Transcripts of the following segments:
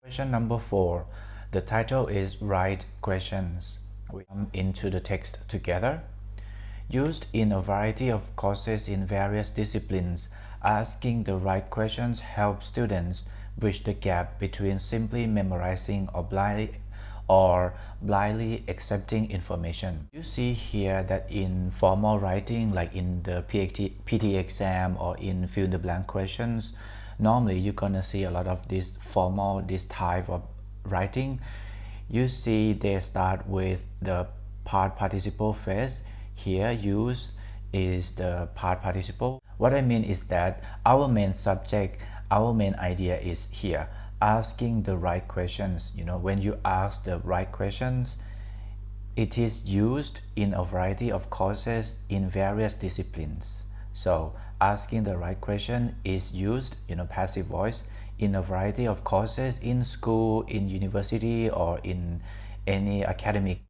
Question number 4. The title is Write Questions. We come into the text together. Used in a variety of courses in various disciplines, asking the right questions helps students bridge the gap between simply memorizing or blindly accepting information. You see here that in formal writing, like in the PTE exam or in fill in the blank questions, normally you're gonna see a lot of this type of writing. You see they start with the past participle phrase. Here use is the past participle. What I mean is that our main subject, our main idea is here, asking the right questions. When you ask the right questions, it is used in a variety of courses in various disciplines. So asking the right question is used, passive voice, in a variety of courses in school, in university, or in any academic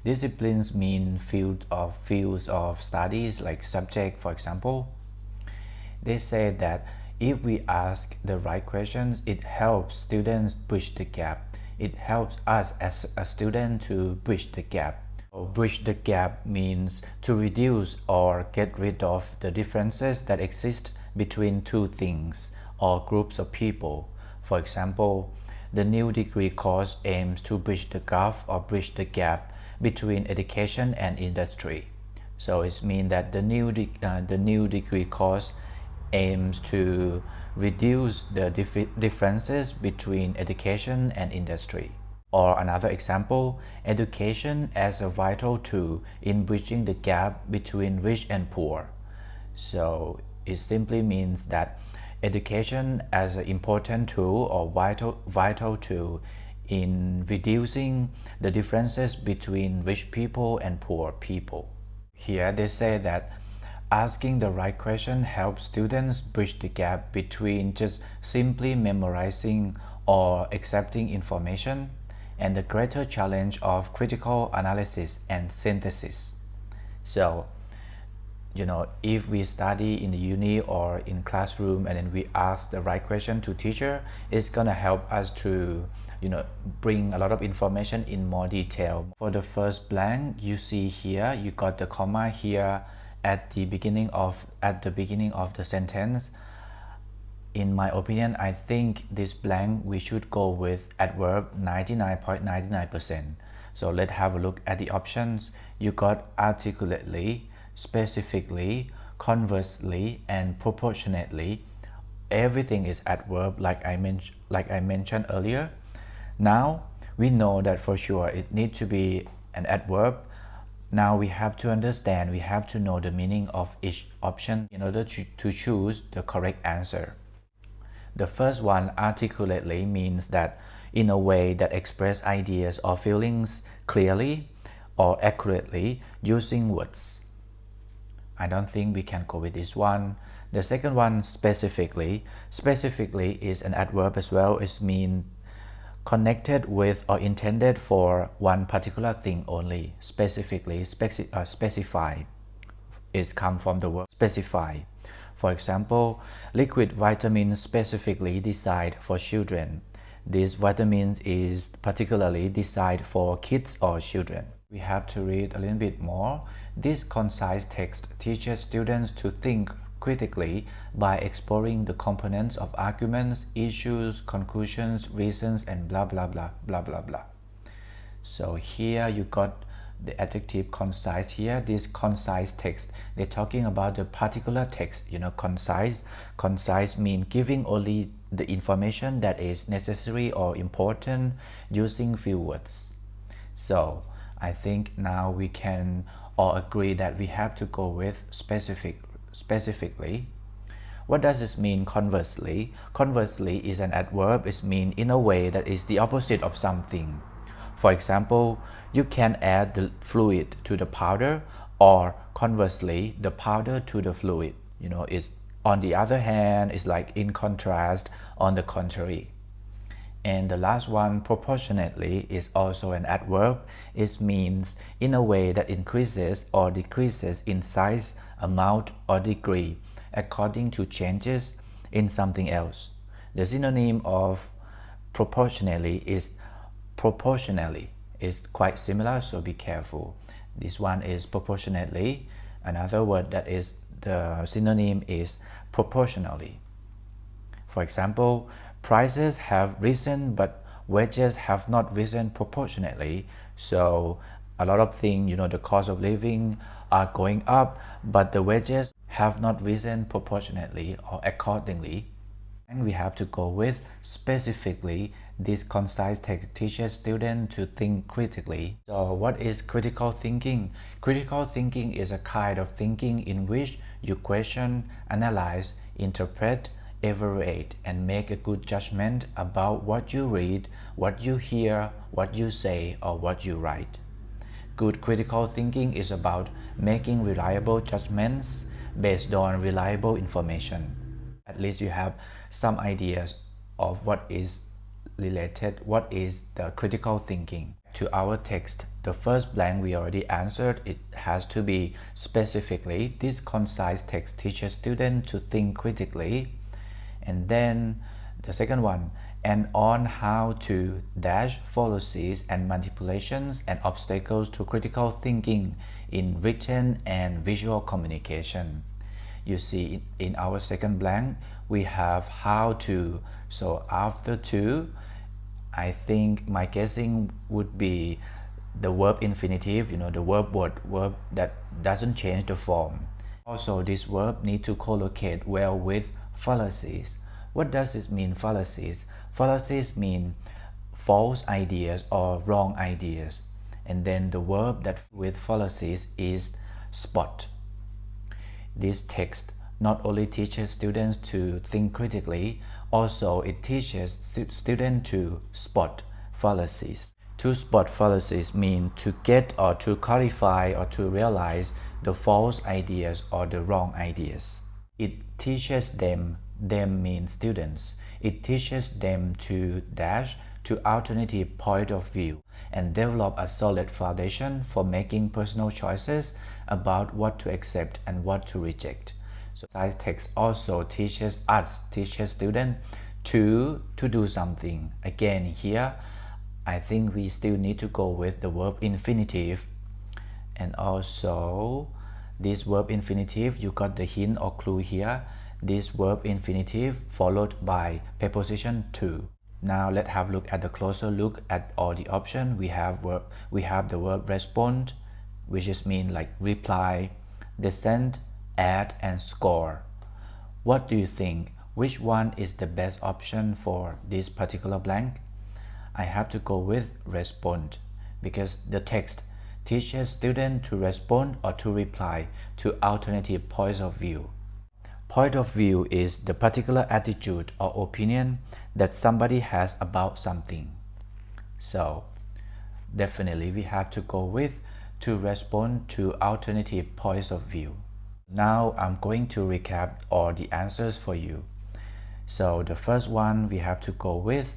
disciplines. Mean fields of studies, like subject, for example. They say that if we ask the right questions, it helps students bridge the gap. It helps us as a student to bridge the gap. Bridge the gap means to reduce or get rid of the differences that exist between two things or groups of people. For example, the new degree course aims to bridge the gulf or bridge the gap between education and industry. So it means that the new degree course aims to reduce the differences between education and industry. Or another example, education as a vital tool in bridging the gap between rich and poor. So it simply means that education as an important tool or vital tool in reducing the differences between rich people and poor people. Here they say that asking the right question helps students bridge the gap between just simply memorizing or accepting information and the greater challenge of critical analysis and synthesis. So, if we study in the uni or in classroom and then we ask the right question to teacher, it's gonna help us to bring a lot of information in more detail. For the first blank, you see here, you got the comma here at the beginning of the sentence. In my opinion, I think this blank we should go with adverb 99.99%. So let's have a look at the options. You got articulately, specifically, conversely, and proportionately. Everything is adverb, like I mentioned earlier. Now we know that for sure it needs to be an adverb. Now we have to understand, we have to know the meaning of each option in order to choose the correct answer. The first one, articulately, means that in a way that express ideas or feelings clearly or accurately using words. I don't think we can go with this one. The second one, specifically. Specifically is an adverb as well. It means connected with or intended for one particular thing only. Specifically, specify is come from the word specify. For example, liquid vitamins specifically designed for children. This vitamin is particularly designed for kids or children. We have to read a little bit more. This concise text teaches students to think critically by exploring the components of arguments, issues, conclusions, reasons, and blah blah blah blah blah blah. So here you got the adjective concise here. This concise text, they're talking about the particular text. Concise. Concise means giving only the information that is necessary or important using few words. So I think now we can all agree that we have to go with specifically. What does this mean conversely? Conversely is an adverb. It means in a way that is the opposite of something. For example, you can add the fluid to the powder, or conversely, the powder to the fluid. It's on the other hand, it's like in contrast, on the contrary. And the last one, proportionately, is also an adverb. It means in a way that increases or decreases in size, amount, or degree according to changes in something else. The synonym of proportionally is proportionally is quite similar, so be careful. This one is proportionately. Another word that is the synonym is proportionally. For example, prices have risen but wages have not risen proportionately. So a lot of things, the cost of living are going up, but the wages have not risen proportionately or accordingly. And we have to go with specifically. This concise text teaches students to think critically. So what is critical thinking? Critical thinking is a kind of thinking in which you question, analyze, interpret, evaluate, and make a good judgment about what you read, what you hear, what you say, or what you write. Good critical thinking is about making reliable judgments based on reliable information. At least you have some ideas of what is related, what is the critical thinking. To our text, the first blank we already answered. It has to be specifically. This concise text teaches students to think critically. And then the second one, and on how to dash fallacies and manipulations and obstacles to critical thinking in written and visual communication. You see in our second blank we have how to. So after to, I think my guessing would be the verb infinitive, the verb that doesn't change the form. Also, this verb need to collocate well with fallacies. What does it mean, fallacies? Fallacies mean false ideas or wrong ideas. And then the verb that with fallacies is spot. This text not only teaches students to think critically, also it teaches students to spot fallacies. To spot fallacies means to get or to qualify or to realize the false ideas or the wrong ideas. It teaches them means students. It teaches them to dash to alternative point of view and develop a solid foundation for making personal choices about what to accept and what to reject. So concise text also teaches students to do something. Again, here I think we still need to go with the verb infinitive. And also this verb infinitive, you got the hint or clue here. This verb infinitive followed by preposition to. Now let's have a look at the closer look at all the options. We have the verb respond, which is mean like reply, dissent, add, and score. What do you think? Which one is the best option for this particular blank? I have to go with respond because the text teaches students to respond or to reply to alternative points of view. Point of view is the particular attitude or opinion that somebody has about something. So definitely we have to go with to respond to alternative points of view. Now I'm going to recap all the answers for you. So the first one we have to go with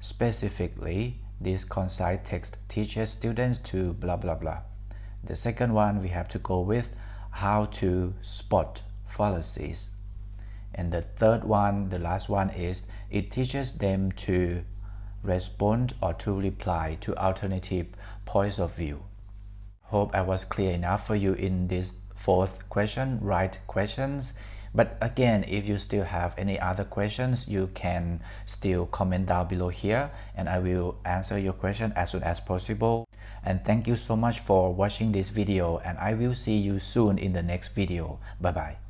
specifically. This concise text teaches students to blah blah blah. The second one we have to go with how to spot fallacies. And the third one, the last one, is it teaches them to respond or to reply to alternative points of view. Hope I was clear enough for you in this fourth question, right questions. But again, if you still have any other questions, you can still comment down below here and I will answer your question as soon as possible. And thank you so much for watching this video and I will see you soon in the next video. Bye bye.